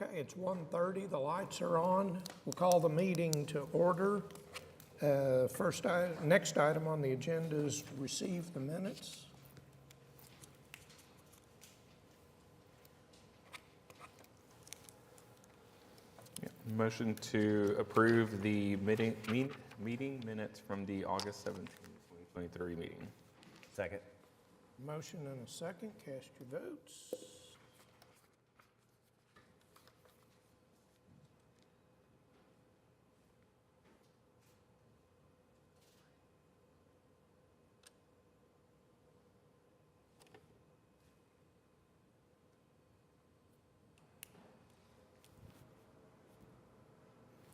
Okay, it's 1:30, the lights are on. We'll call the meeting to order. Next item on the agenda is receive the minutes. Motion to approve the meeting minutes from the August 17th, 2023 meeting. Second. Motion and a second, cast your votes.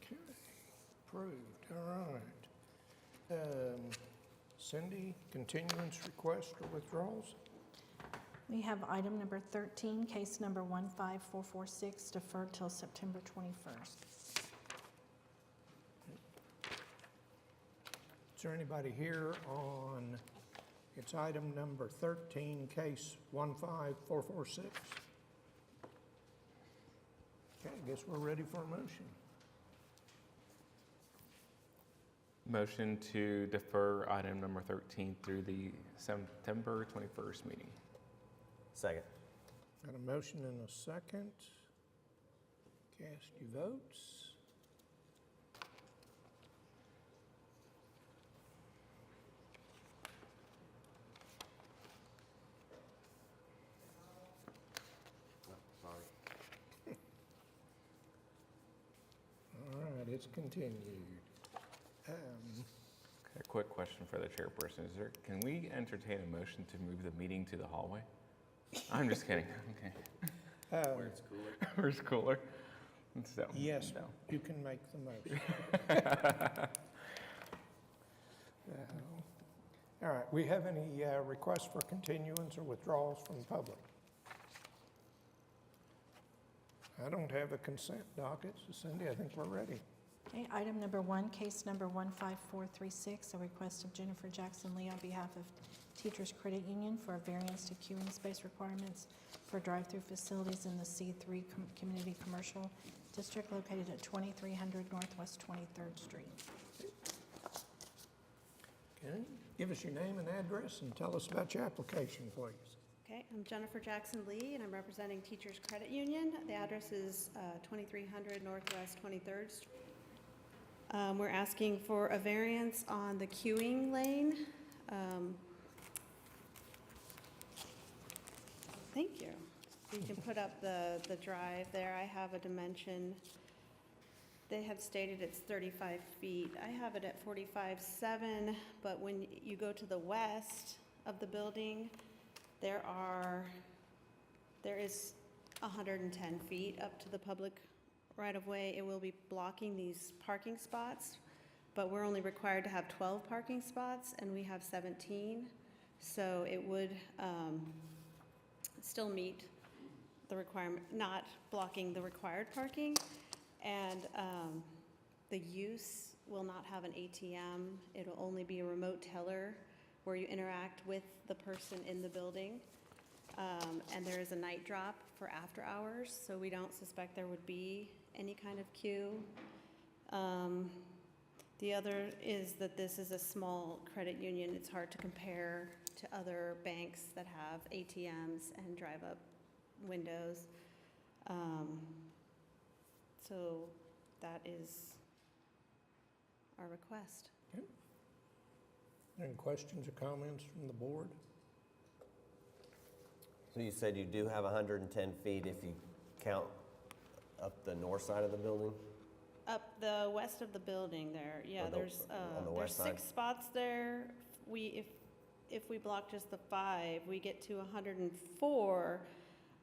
Okay, approved, all right. Cindy, continuance request or withdrawals? We have item number 13, case number 15446, deferred till September 21st. Is there anybody here on, it's item number 13, case 15446? Okay, I guess we're ready for a motion. Motion to defer item number 13 through the September 21st meeting. Second. Got a motion and a second. Cast your votes. Sorry. All right, it's continued. A quick question for the chairperson. Can we entertain a motion to move the meeting to the hallway? I'm just kidding. Okay. Where it's cooler. Where's cooler? So, Yes, no. you can make the motion. All right, we have any requests for continuance or withdrawals from the public? I don't have a consent docket, so Cindy, I think we're ready. Okay, item number 1, case number 15436, a request of Jennifer Jackson Lee on behalf of Teachers Credit Union for a variance to queuing space requirements for drive-through facilities in the C3 Community Commercial District located at 2300 Northwest 23rd Street. Okay, give us your name and address and tell us about your application, please. Okay, I'm Jennifer Jackson Lee, and I'm representing Teachers Credit Union. The address is 2300 Northwest 23rd Street. We're asking for a variance on the queuing lane. Thank you. You can put up the drive there. I have a dimension. They had stated it's 35 feet. I have it at 45.7, but when you go to the west of the building, there is 110 feet up to the public right-of-way. It will be blocking these parking spots, but we're only required to have 12 parking spots, and we have 17. So it would still meet the requirement, not blocking the required parking. And the use will not have an ATM. It'll only be a remote teller where you interact with the person in the building. And there is a night drop for after hours, so we don't suspect there would be any kind of queue. The other is that this is a small credit union. It's hard to compare to other banks that have ATMs and drive-up windows. So that is our request. Okay. Any questions or comments from the board? So you said you do have 110 feet if you count up the north side of the building? Up the west of the building there, yeah, Or the- there's on the west side? 6 spots there. If we block just the 5, we get to 104.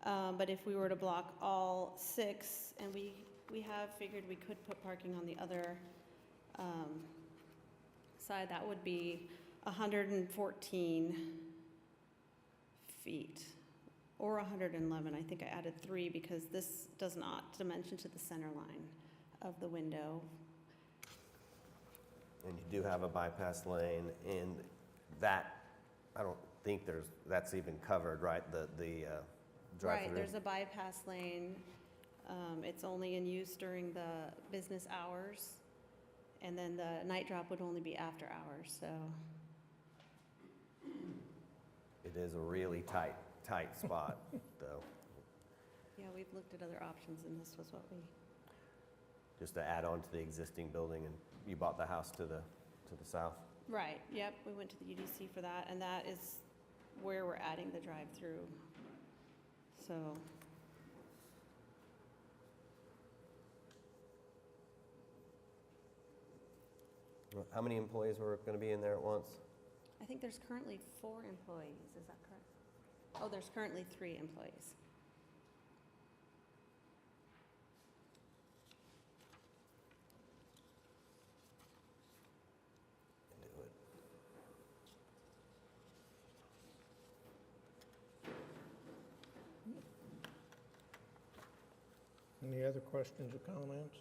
But if we were to block all 6, and we have figured we could put parking on the other side, that would be 114 feet. Or 111, I think I added 3 because this does not dimension to the center line of the window. And you do have a bypass lane, and that, I don't think that's even covered, right? The drive-through. Right, there's a bypass lane It's only in use during the business hours, and then the night drop would only be after hours, so. It is a really tight spot, though. Yeah, we've looked at other options, and this was what we, Just to add on to the existing building, and you bought the house to the south? right, yep, we went to the UDC for that, and that is where we're adding the drive-through. So, How many employees were going to be in there at once? I think there's currently 4 employees, is that correct? Oh, there's currently 3 employees. Do it. Any other questions or comments?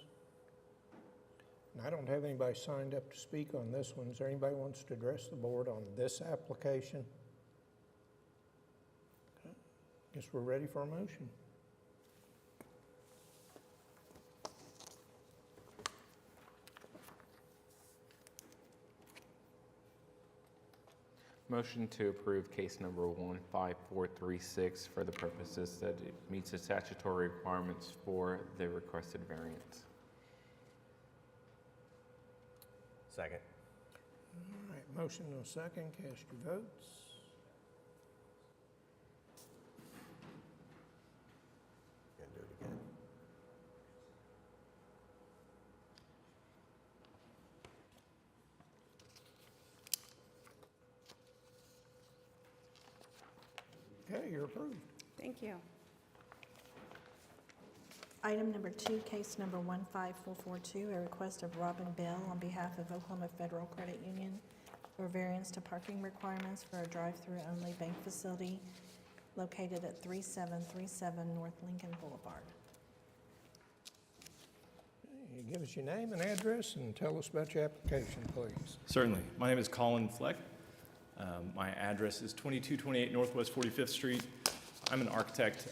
And I don't have anybody signed up to speak on this one. Is there anybody who wants to address the board on this application? Okay. Guess we're ready for a motion. Motion to approve case number 15436 for the purposes that it meets the statutory requirements for the requested variance. Second. All right, motion and a second. Cast your votes. Gonna do it again. Okay, you're approved. Thank you. Item number 2, case number 15442, a request of Robin Bell on behalf of Oklahoma Federal Credit Union for variance to parking requirements for a drive-through only bank facility located at 3737 North Lincoln Boulevard. You give us your name and address and tell us about your application, please. Certainly. My name is Colin Fleck. My address is 2228 Northwest 45th Street. I'm an architect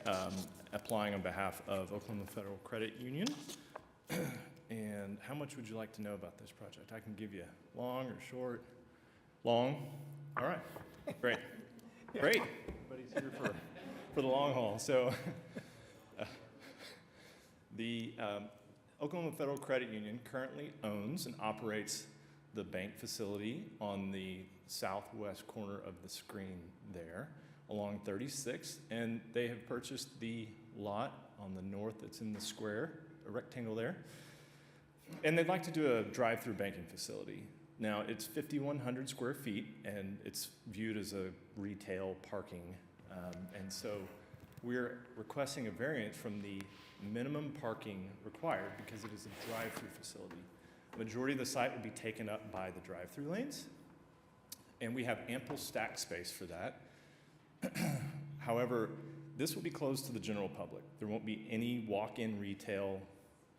applying on behalf of Oklahoma Federal Credit Union. And how much would you like to know about this project? I can give you long or short. Long? All right. Great. Great. Everybody's here for the long haul. So the Oklahoma Federal Credit Union currently owns and operates the bank facility on the southwest corner of the screen there along 36th, and they have purchased the lot on the north that's in the square, a rectangle there, and they'd like to do a drive-through banking facility. Now, it's 5,100 square feet, and it's viewed as a retail parking, and so we're requesting a variance from the minimum parking required because it is a drive-through facility. The majority of the site will be taken up by the drive-through lanes, and we have ample stack space for that. However, this will be closed to the general public. There won't be any walk-in retail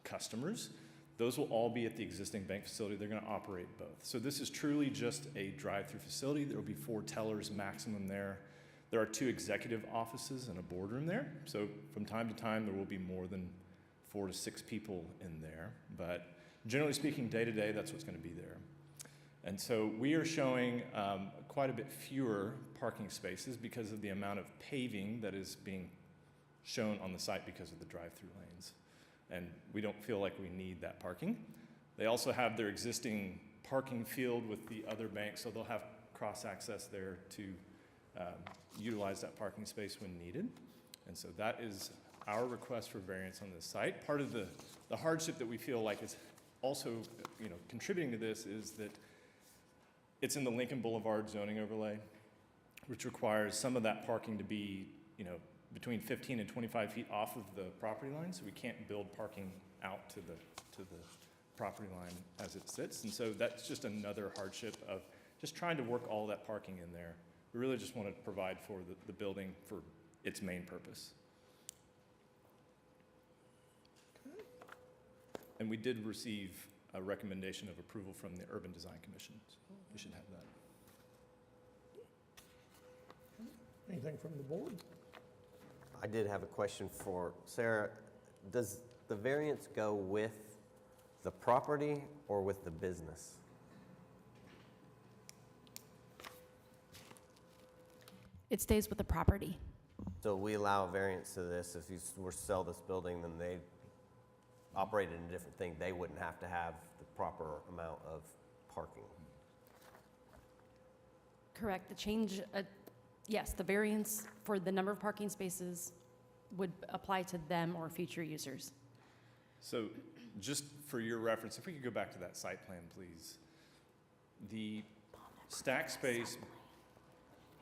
customers. Those will all be at the existing bank facility. They're going to operate both. So this is truly just a drive-through facility. There will be 4 tellers maximum there. There are 2 executive offices and a boardroom there. So from time to time, there will be more than 4 to 6 people in there. But generally speaking, day to day, that's what's going to be there. And so we are showing quite a bit fewer parking spaces because of the amount of paving that is being shown on the site because of the drive-through lanes. And we don't feel like we need that parking. They also have their existing parking field with the other banks, so they'll have cross-access there to utilize that parking space when needed. And so that is our request for variance on this site. Part of the hardship that we feel like is also contributing to this is that it's in the Lincoln Boulevard zoning overlay, which requires some of that parking to be, between 15 and 25 feet off of the property line. So we can't build parking out to the property line as it sits. And so that's just another hardship of just trying to work all that parking in there. We really just want to provide for the building for its main purpose. And we did receive a recommendation of approval from the Urban Design Commission. So we should have that. Anything from the board? I did have a question for Sarah. Does the variance go with the property or with the business? It stays with the property. So we allow a variance to this, if you were to sell this building, then they operated in a different thing, they wouldn't have to have the proper amount of parking. Correct. The change, yes, the variance for the number of parking spaces would apply to them or future users. So just for your reference, if we could go back to that site plan, please. The stack space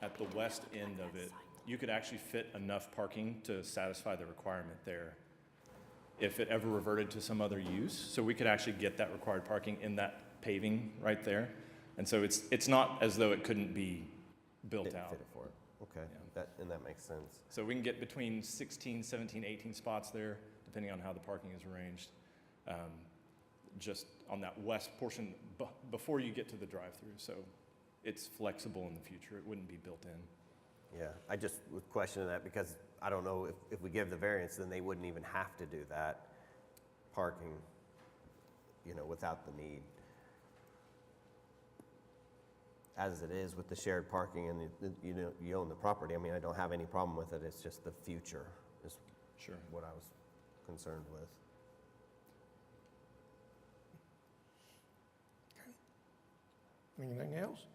at the west end of it, you could actually fit enough parking to satisfy the requirement there if it ever reverted to some other use. So we could actually get that required parking in that paving right there. And so it's not as though it couldn't be built Didn't out. fit it for it. Okay, Yeah. that makes sense. So we can get between 16, 17, 18 spots there, depending on how the parking is arranged, just on that west portion before you get to the drive-through. So it's flexible in the future. It wouldn't be built in. Yeah, I just was questioning that because I don't know if we give the variance, then they wouldn't even have to do that parking, without the need. As it is with the shared parking and you own the property, I mean, I don't have any problem with it. It's just the future is Sure. what I was concerned with. Anything else?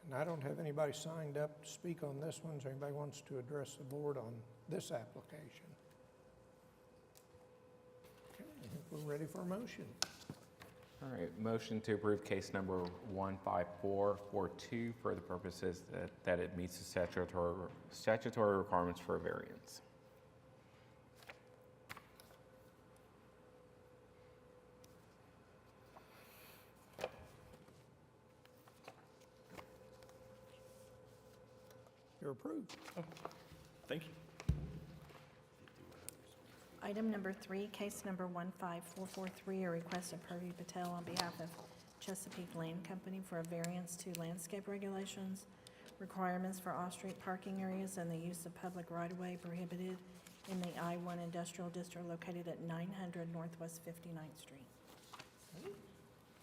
And I don't have anybody signed up to speak on this one. So anybody wants to address the board on this application? Okay, I think we're ready for a motion. All right, motion to approve case number 15442 for the purposes that it meets the statutory requirements for a variance. You're approved. Thank you. Item number 3, case number 15443, a request of Purvi Patel on behalf of Chesapeake Land Company for a variance to landscape regulations, requirements for off-street parking areas, and the use of public right-of-way prohibited in the I-1 Industrial District located at 900 Northwest 59th Street.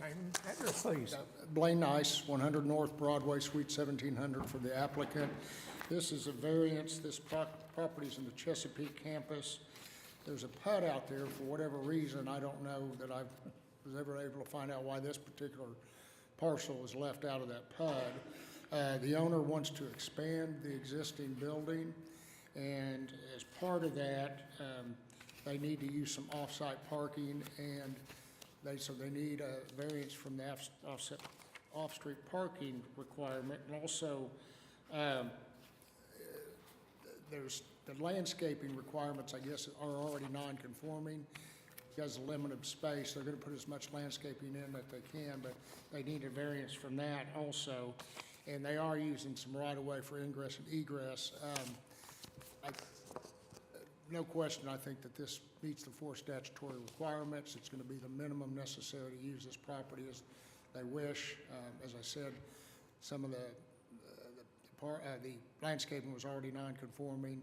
Name and address, please. Blaine Nice, 100 North Broadway, Suite 1700 for the applicant. This is a variance. This property's in the Chesapeake campus. There's a PUD out there for whatever reason. I don't know that I was ever able to find out why this particular parcel was left out of that PUD. The owner wants to expand the existing building, and as part of that, they need to use some off-site parking, and so they need a variance from the off-street parking requirement. And also, there's the landscaping requirements, I guess, are already non-conforming. Because of limited space, they're gonna put as much landscaping in that they can, but they need a variance from that also. And they are using some right-of-way for ingress and egress. No question, I think that this meets the 4 statutory requirements. It's gonna be the minimum necessary to use this property as they wish. As I said, some of the landscaping was already non-conforming.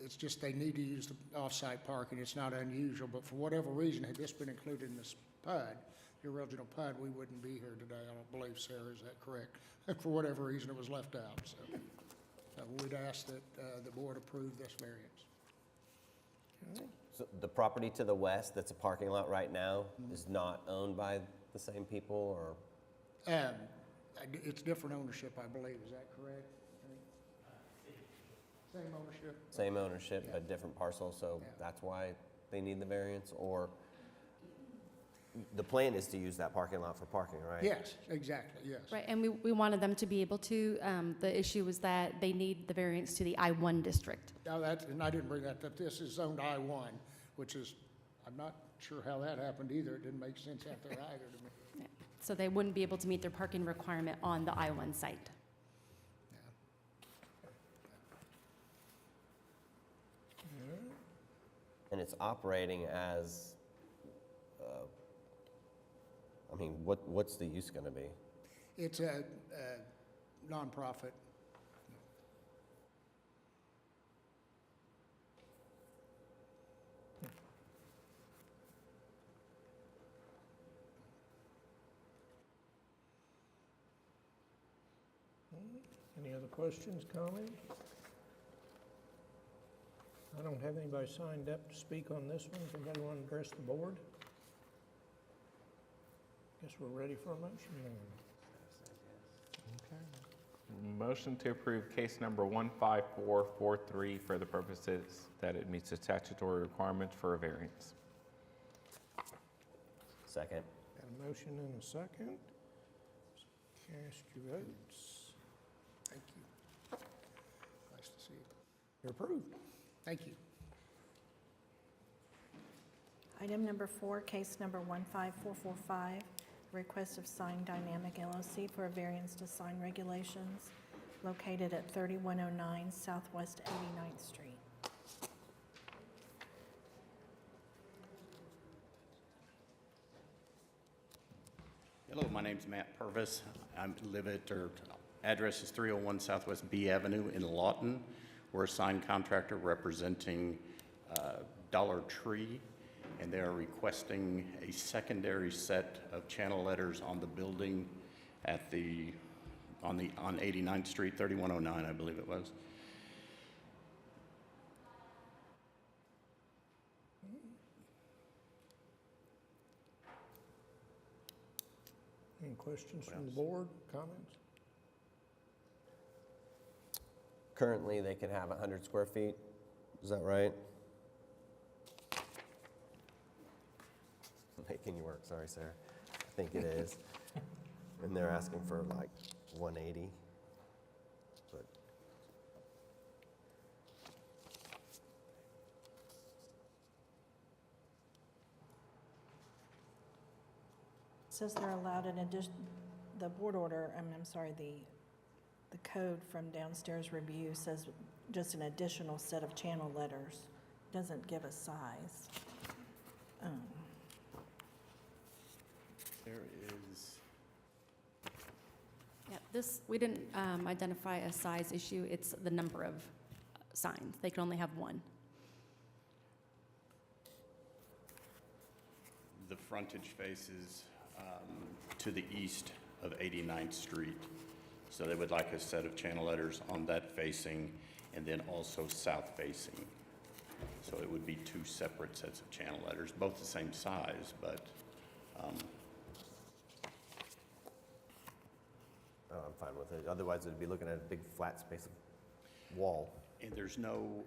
It's just they need to use the off-site parking. It's not unusual, but for whatever reason, had this been included in this PUD, the original PUD, we wouldn't be here today. I don't believe, Sarah, is that correct? For whatever reason, it was left out, so. We'd ask that the board approve this variance. So the property to the west that's a parking lot right now is not owned by the same people, or? It's different ownership, I believe. Is that correct? Same ownership? Same ownership, Yeah. but different parcel, so Yeah. that's why they need the variance? Or the plan is to use that parking lot for parking, right? Yes, exactly, yes. Right, and we wanted them to be able to, the issue was that they need the variance to the I-1 district. Now and I didn't bring that up. This is zoned I-1, which is, I'm not sure how that happened either. It didn't make sense out there either to me. So they wouldn't be able to meet their parking requirement on the I-1 site. And it's operating as, what's the use gonna be? It's a nonprofit. Any other questions, comments? I don't have anybody signed up to speak on this one. Does anybody want to address the board? Guess we're ready for a motion then. Motion to approve case number 15443 for the purposes that it meets the statutory requirements for a variance. Second. Got a motion and a second. Cast your votes. Thank you. Nice to see you. You're approved. Thank you. Item number 4, case number 15445, request of Sign Dynamic LLC for a variance to sign regulations located at 3109 Southwest 89th Street. Hello, my name's Matt Purvis. I live at, or address is 301 Southwest B Avenue in Lawton. We're a sign contractor representing Dollar Tree, and they are requesting a secondary set of channel letters on the building at on 89th Street, 3109, I believe it was. Any questions from the board, comments? Currently, they can have 100 square feet. Is that right? Making you work, sorry, Sarah. I think it is. And they're asking for like 180. But It says they're allowed an addition, the board order, I'm sorry, the code from downstairs review says just an additional set of channel letters. Doesn't give a size. There is, Yeah, this, we didn't identify a size issue. It's the number of signs. They can only have one. the frontage faces to the east of 89th Street. So they would like a set of channel letters on that facing and then also south facing. So it would be two separate sets of channel letters, both the same size, but oh, I'm fine with it. Otherwise, it'd be looking at a big flat space of wall. and there's no,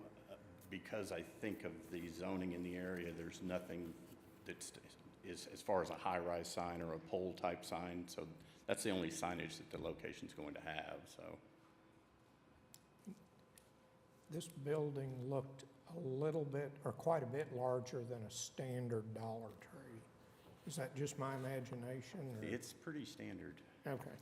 because I think of the zoning in the area, there's nothing that's, is as far as a high-rise sign or a pole-type sign. So that's the only signage that the location's going to have, so. This building looked a little bit, or quite a bit larger than a standard Dollar Tree. Is that just my imagination? Or? It's pretty standard. Okay.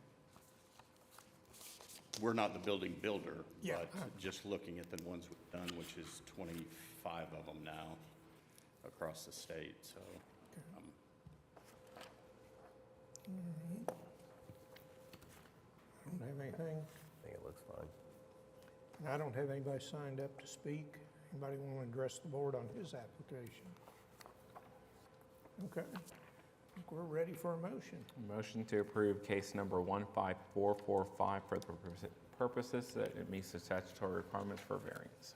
We're not the building builder, Yeah. but just looking at the ones we've done, which is 25 of them now across the state, so. I don't have anything. I think it looks fine. And I don't have anybody signed up to speak. Anybody want to address the board on his application? Okay. I think we're ready for a motion. Motion to approve case number 15445 for the purposes that it meets the statutory requirements for variance.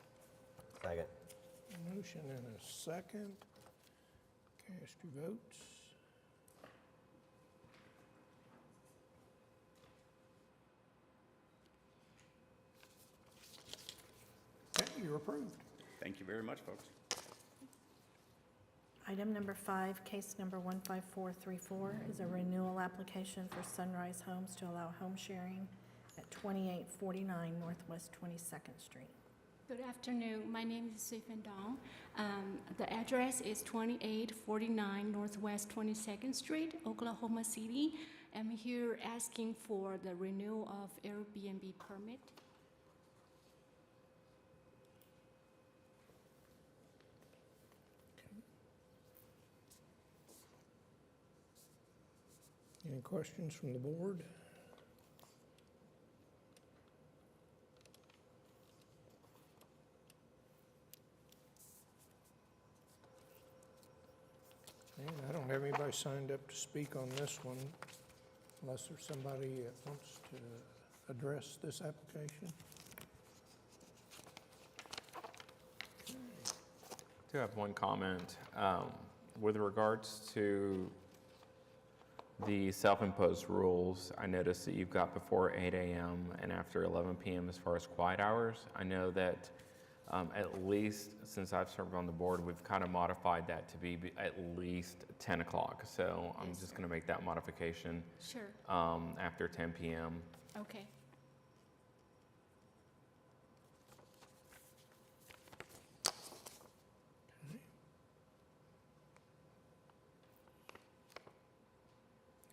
Second. Motion and a second. Cast your votes. Okay, you're approved. Thank you very much, folks. Item number 5, case number 15434, is a renewal application for Sunrise Homes to allow home sharing at 2849 Northwest 22nd Street. Good afternoon. My name is Suifan Dong. The address is 2849 Northwest 22nd Street, Oklahoma City. I'm here asking for the renewal of Airbnb permit. Any questions from the board? And I don't have anybody signed up to speak on this one, unless there's somebody that wants to address this application? I do have one comment. With regards to the self-imposed rules, I noticed that you've got before 8 a.m. and after 11 p.m. as far as quiet hours. I know that at least since I've served on the board, we've kind of modified that to be at least 10 o'clock. So I'm Yes, just sir. going to make that modification Sure, after 10 p.m. okay.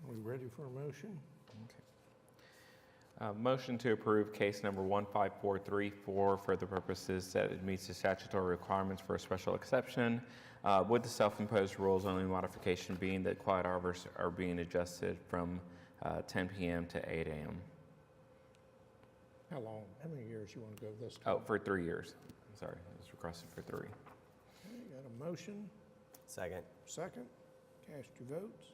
Are we ready for a motion? Motion to approve case number 15434 for the purposes that it meets the statutory requirements for a special exception, with the self-imposed rules, only modification being that quiet hours are being adjusted from 10 p.m. to 8 a.m. How long, how many years you want to go this time? Oh, for 3 years. Sorry, it was requested for 3. Okay, got a motion, Second. second, cast your votes.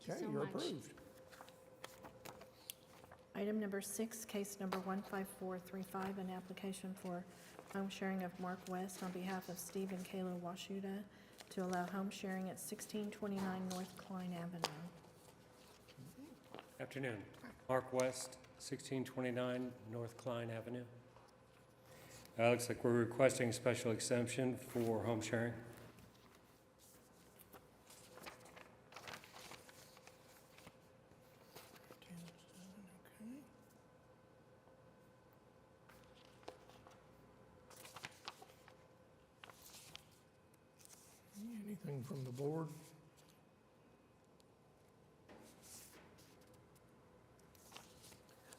Thank Okay, you so you're much. approved. Item number 6, case number 15435, an application for home sharing of Mark West on behalf of Steve and Kayla Washuda to allow home sharing at 1629 North Klein Avenue. Afternoon. Mark West, 1629 North Klein Avenue. Looks like we're requesting a special exemption for home sharing. Anything from the board?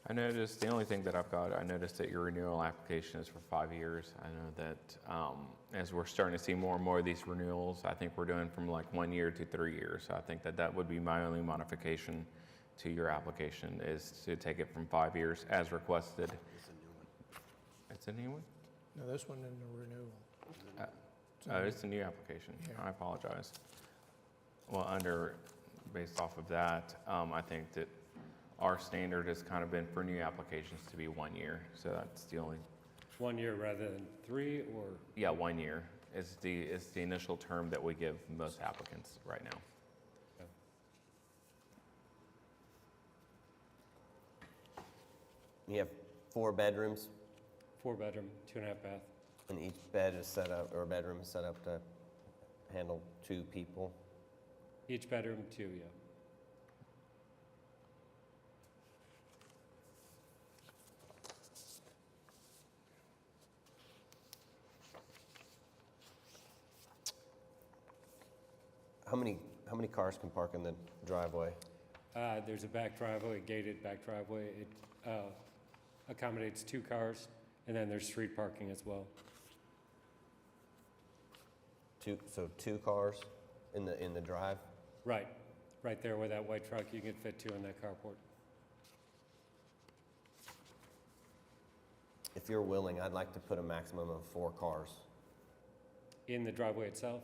I noticed, the only thing that I've got, I noticed that your renewal application is for 5 years. I know that as we're starting to see more and more of these renewals, I think we're doing from like 1 year to 3 years. So I think that that would be my only modification to your application, is to take it from 5 years as requested. It's a new one? No, this one in the renewal. Oh, it's a new application. Yeah. I apologize. Well, based off of that, I think that our standard has kind of been for new applications to be 1 year. So that's the only, 1 year rather than 3, or? yeah, 1 year is the initial term that we give most applicants right now. You have 4 bedrooms, 4-bedroom, 2.5 bath. and each bed is set up, or bedroom is set up to handle 2 people. Each bedroom, 2, yeah. How many cars can park in the driveway? There's a back driveway, a gated back driveway. It accommodates 2 cars, and then there's street parking as well. 2 cars in the drive? Right there where that white truck, you can fit 2 in that carport. If you're willing, I'd like to put a maximum of 4 cars In the driveway itself?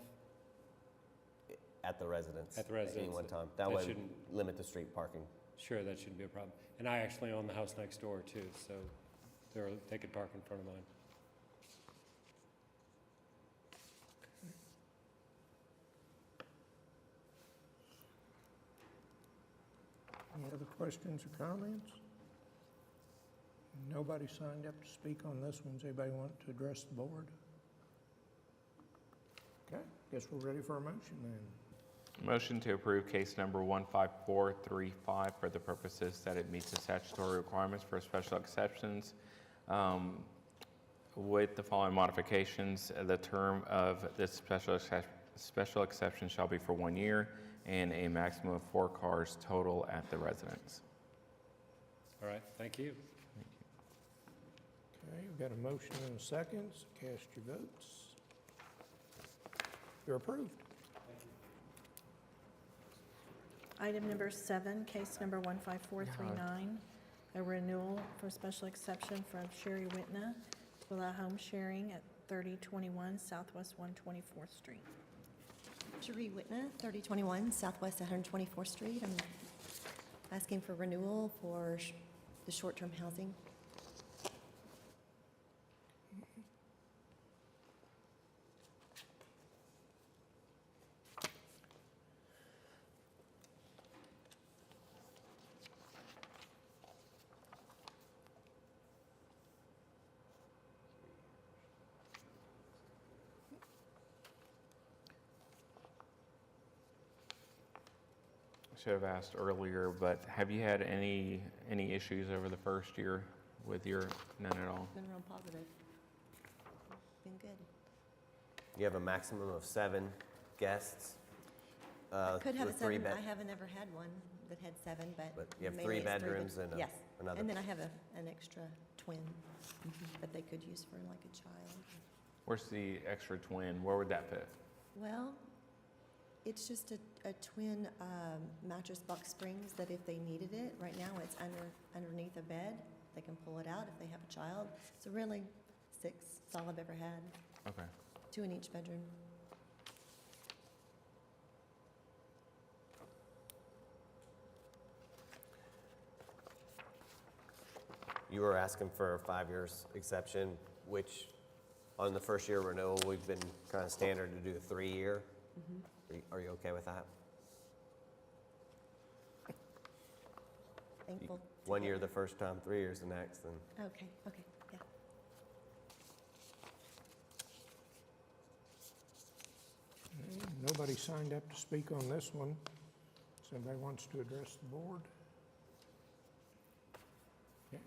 at the residence. At the At residence. any one time. That That way, shouldn't- limit the street parking. Sure, that shouldn't be a problem. And I actually own the house next door too, so they could park in front of mine. Any other questions or comments? Nobody signed up to speak on this one. Does anybody want to address the board? Okay, guess we're ready for a motion then. Motion to approve case number 15435 for the purposes that it meets the statutory requirements for special exceptions. With the following modifications, the term of this special exception shall be for 1 year and a maximum of 4 cars total at the residence. All right, thank you. Okay, we've got a motion and a second, so cast your votes. You're approved. Item number 7, case number 15439, a renewal for special exception for Sherry Whitna to allow home sharing at 3021 Southwest 124th Street. Cherie Whitna, 3021 Southwest 124th Street. I'm asking for renewal for the short-term housing. Should have asked earlier, but have you had any issues over the first year with your, none at all? Been real positive. Been good. You have a maximum of 7 guests. Could have a with 3 7, bed- I haven't ever had one that had 7, but. But you have mainly 3 it's bedrooms and Yes, another. and then I have an extra twin that they could use for like a child. Where's the extra twin? Where would that fit? Well, it's just a twin mattress box springs that if they needed it, right now it's underneath a bed. They can pull it out if they have a child. So really, 6 is all I've ever had, Okay. 2 in each bedroom. You were asking for a 5 years exception, which on the first year renewal, we've been kind of standard to do a 3-year. Are you okay with that? Thankful. to 1 get year it. the first time, 3 years the next, and Okay, yeah. Nobody signed up to speak on this one. So anybody wants to address the board? Okay,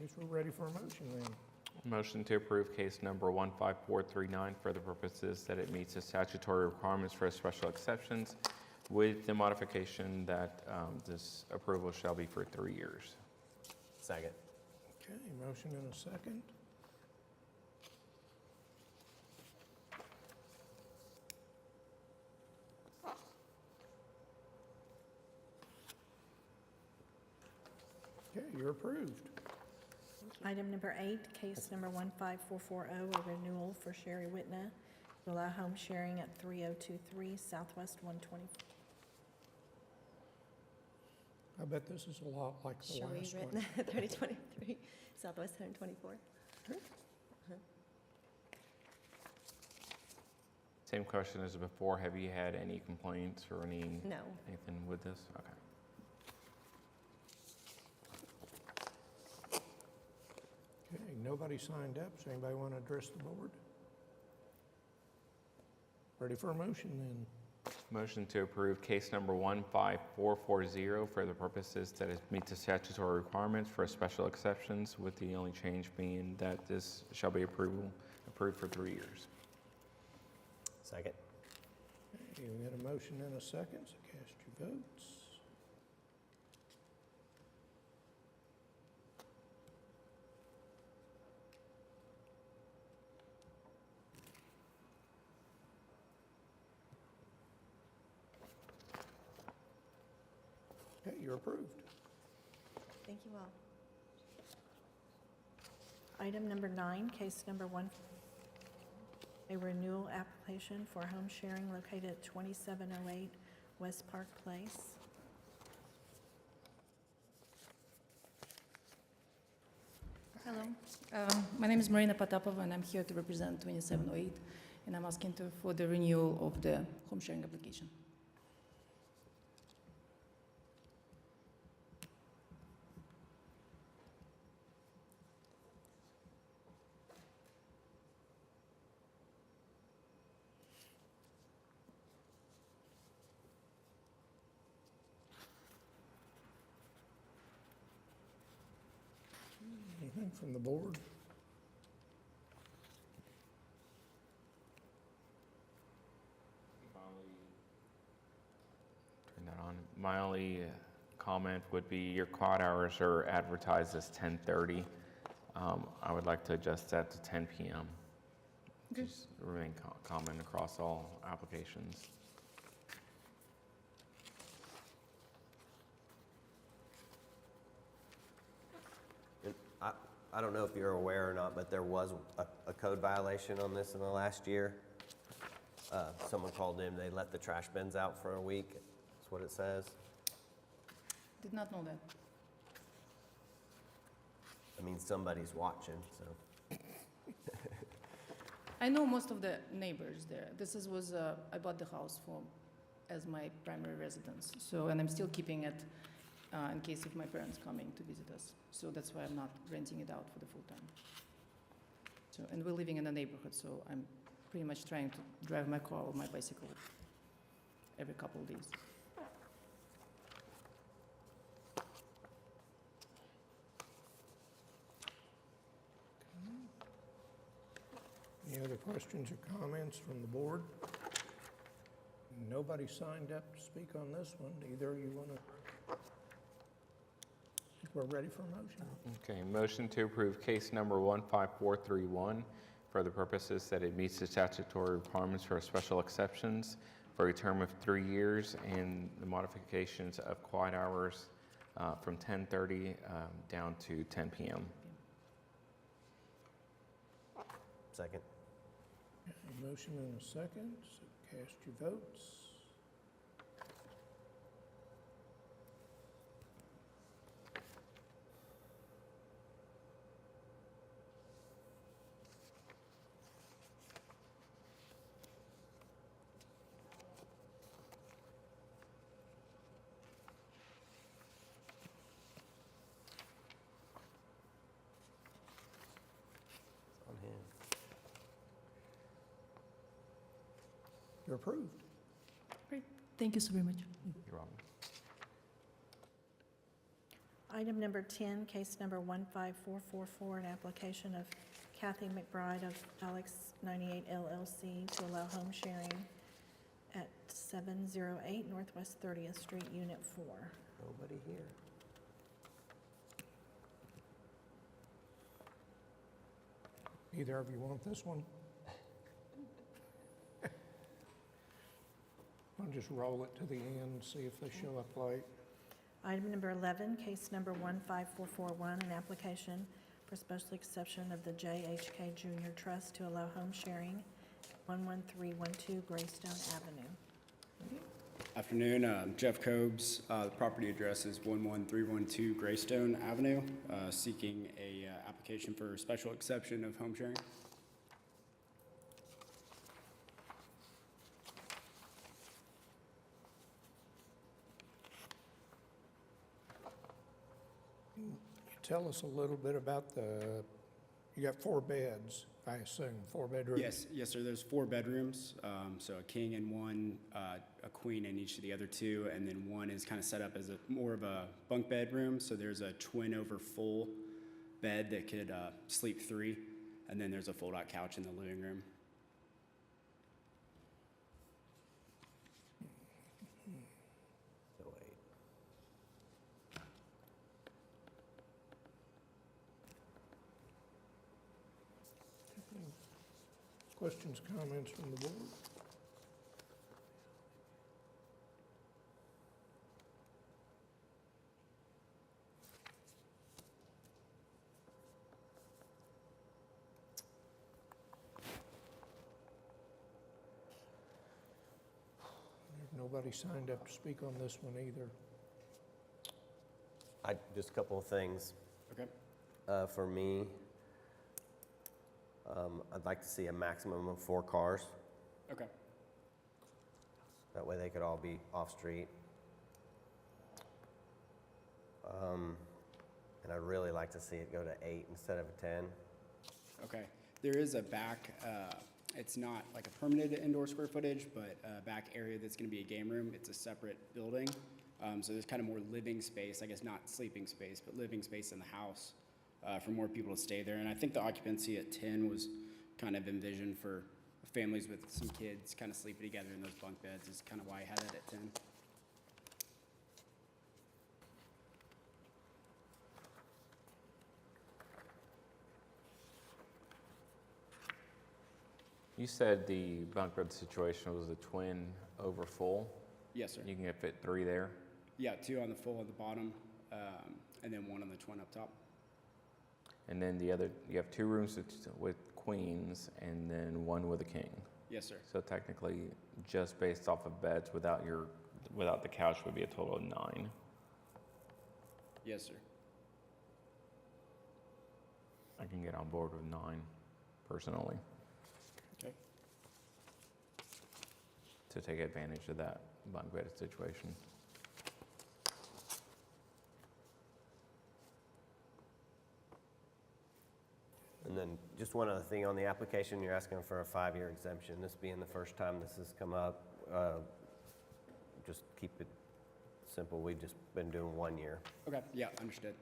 guess we're ready for a motion then. Motion to approve case number 15439 for the purposes that it meets the statutory requirements for special exceptions with the modification that this approval shall be for 3 years. second. Okay, motion and a second. Okay, you're approved. Item number 8, case number 15440, a renewal for Sherry Whitna to allow home sharing at 3023 Southwest 120. I bet this is a lot like the Sherry last Written, one. 3023 Southwest 124. Same question as before. Have you had any complaints or anything No. with this? Okay. Okay, nobody signed up, so anybody want to address the board? Ready for a motion then? Motion to approve case number 15440 for the purposes that it meets the statutory requirements for special exceptions, with the only change being that this shall be approved for 3 years. Second. Okay, we got a motion and a second, so cast your votes. Okay, you're approved. Thank you all. Item number 9, case number 1, a renewal application for home sharing located at 2708 West Park Place. Hello, my name is Marina Potapova, and I'm here to represent 2708, and I'm asking for the renewal of the home sharing application. Anything from the board? Turn that on. My only comment would be your quad hours are advertised as 10:30. I would like to adjust that to 10 p.m. Okay. Just remain common across all applications. And I don't know if you're aware or not, but there was a code violation on this in the last year. Someone called in, they let the trash bins out for a week, that's what it says. Did not know that. I mean, somebody's watching, so. I know most of the neighbors there. I bought the house as my primary residence. So, and I'm still keeping it in case of my parents coming to visit us. So that's why I'm not renting it out for the full time. So, and we're living in a neighborhood, so I'm pretty much trying to drive my car or my bicycle every couple of days. Any other questions or comments from the board? Nobody signed up to speak on this one. Either you want to? We're ready for a motion. Okay, motion to approve case number 15431 for the purposes that it meets the statutory requirements for special exceptions for a term of 3 years and the modifications of quiet hours from 10:30 down to 10 p.m. Second. A motion and a second, so cast your votes. On him. You're approved. Thank you so very much. You're welcome. Item number 10, case number 15444, an application of Kathy McBride of Alex 98 LLC to allow home sharing at 708 Northwest 30th Street, Unit 4. Nobody here. Either of you want this one? I'll just roll it to the end, see if they show up late. Item number 11, case number 15441, an application for special exception of the J.H.K. Junior Trust to allow home sharing at 11312 Greystone Avenue. Afternoon, Jeff Cobes. The property address is 11312 Greystone Avenue, seeking a application for a special exception of home sharing. Tell us a little bit about you got 4 beds, I assume, 4 bedrooms? Yes, sir. There's 4 bedrooms, so a king and one, a queen in each of the other 2, and then one is kind of set up as more of a bunk bedroom. So there's a twin over full bed that could sleep 3, and then there's a fold-out couch in the living room. So wait. Questions, comments from the board? Nobody signed up to speak on this one either. Just a couple of things. Okay. For me, I'd like to see a maximum of 4 cars. Okay. That way they could all be off-street. And I'd really like to see it go to 8 instead of a 10. Okay. There is a back, it's not like a permitted indoor square footage, but a back area that's going to be a game room. It's a separate building. So there's kind of more living space, I guess not sleeping space, but living space in the house for more people to stay there. And I think the occupancy at 10 was kind of envisioned for families with some kids kind of sleeping together in those bunk beds is kind of why I had it at 10. You said the bunk bed situation was a twin over full. Yes, sir. You can fit 3 there. Yeah, 2 on the full at the bottom, and then 1 on the twin up top. And then you have 2 rooms with queens and then 1 with a king. Yes, sir. So technically, just based off of beds without the couch would be a total of 9. Yes, sir. I can get on board with 9 personally Okay. to take advantage of that bunk bed situation. And then just one other thing on the application, you're asking for a 5-year exemption. This being the first time this has come up, just keep it simple. We've just been doing 1 year. Okay, yeah, understood.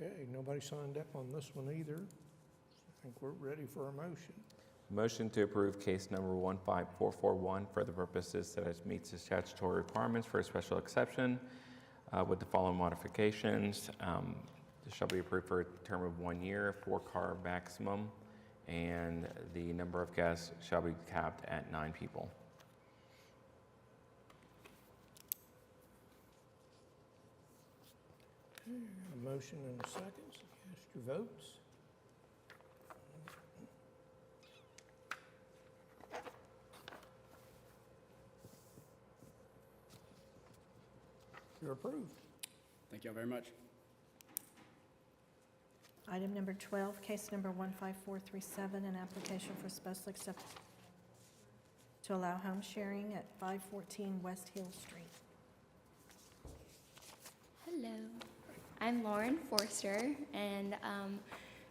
Okay, nobody signed up on this one either. I think we're ready for a motion. Motion to approve case number 15441 for the purposes that it meets the statutory requirements for a special exception with the following modifications. This shall be approved for a term of 1 year, 4-car maximum, and the number of guests shall be capped at 9 people. A motion and a second, so cast your votes. You're approved. Thank you all very much. Item number 12, case number 15437, an application for special exception to allow home sharing at 514 West Hill Street. Hello, I'm Lauren Forster, and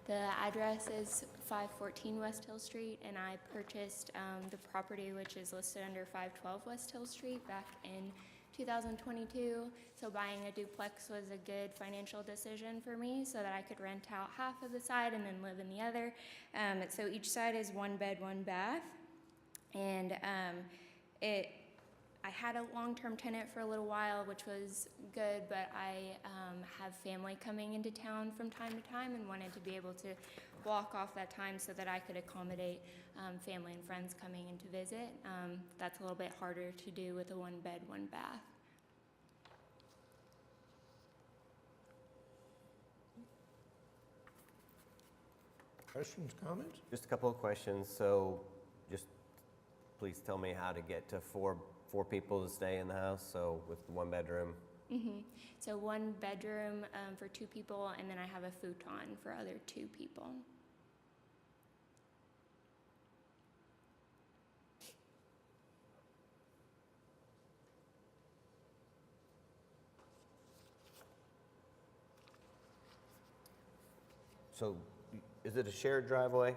the address is 514 West Hill Street, and I purchased the property, which is listed under 512 West Hill Street, back in 2022. So buying a duplex was a good financial decision for me, so that I could rent out half of the side and then live in the other. So each side is 1 bed, 1 bath, and I had a long-term tenant for a little while, which was good, but I have family coming into town from time to time and wanted to be able to block off that time so that I could accommodate family and friends coming in to visit. That's a little bit harder to do with a 1 bed, 1 bath. Questions, comments? Just a couple of questions. So just please tell me how to get to four people to stay in the house, so with 1 bedroom. So 1 bedroom for 2 people, and then I have a futon for other 2 people. So is it a shared driveway?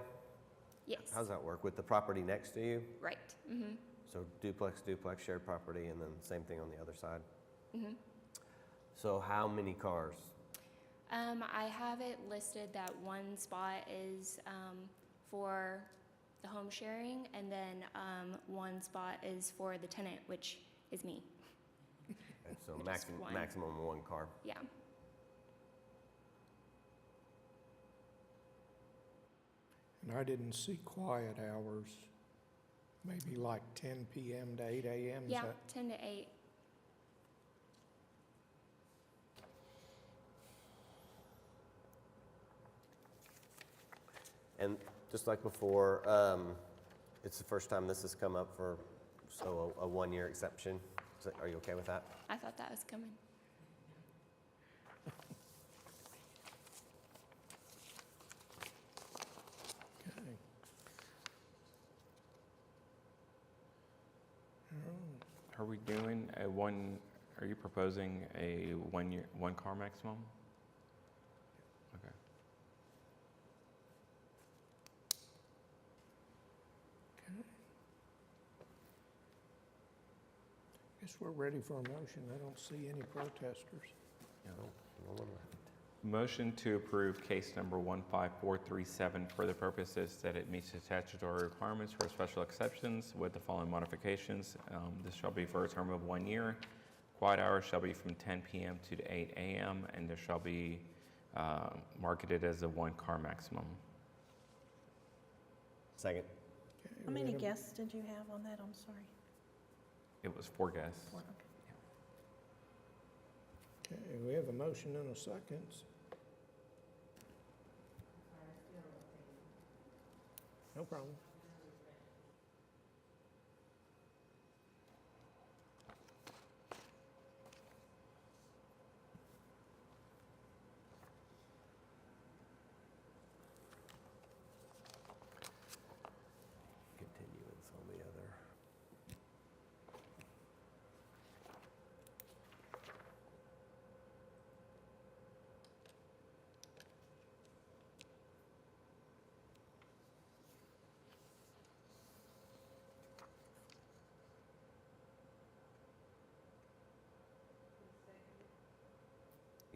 Yes. How's that work? With the property next to you? Right. So duplex, shared property, and then same thing on the other side? Mhm. So how many cars? I have it listed that 1 spot is for the home sharing, and then 1 spot is for the tenant, which is me. Okay, so Just one. maximum 1 car. Yeah. And I didn't see quiet hours, maybe like 10 p.m. to 8 a.m. Is Yeah, that- 10 to 8. And just like before, it's the first time this has come up for, so a 1-year exception. Are you okay with that? I thought that was coming. Okay. Are we doing are you proposing a 1 car maximum? Okay. Guess we're ready for a motion. I don't see any protesters. No one left. Motion to approve case number 15437 for the purposes that it meets the statutory requirements for special exceptions with the following modifications. This shall be for a term of 1 year. Quiet hours shall be from 10 p.m. to 8 a.m. and there shall be marketed as a 1 car maximum. Second. Okay, How we many had a- guests did you have on that? I'm sorry. It was 4 guests. 4, okay. Okay, we have a motion and a second. No problem.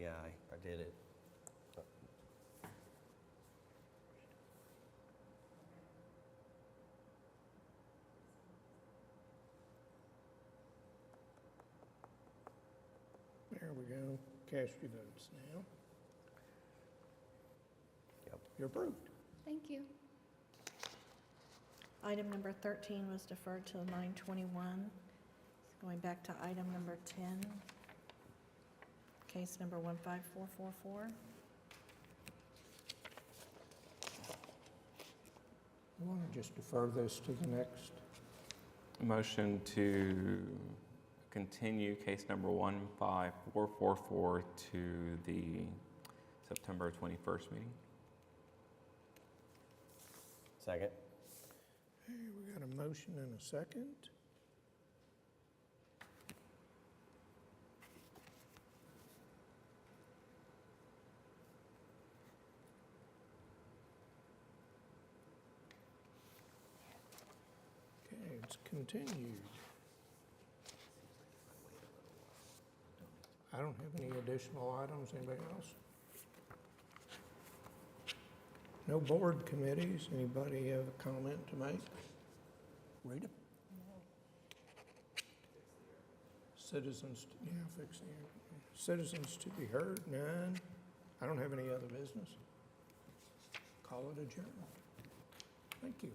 Yeah, I did it. There we go. Cast your votes now. Yep. You're approved. Thank you. Item number 13 was deferred till 9/21. Going back to item number 10, case number 15444. You want to just defer this to the next? Motion to continue case number 15444 to the September 21st meeting. Second? Hey, we got a motion and a second. Okay, it's continued. I don't have any additional items. Anybody else? No board committees. Anybody have a comment to make? Rita? Citizens, yeah, fix the air. Citizens to be heard, none. I don't have any other business. Call it adjourned. Thank you.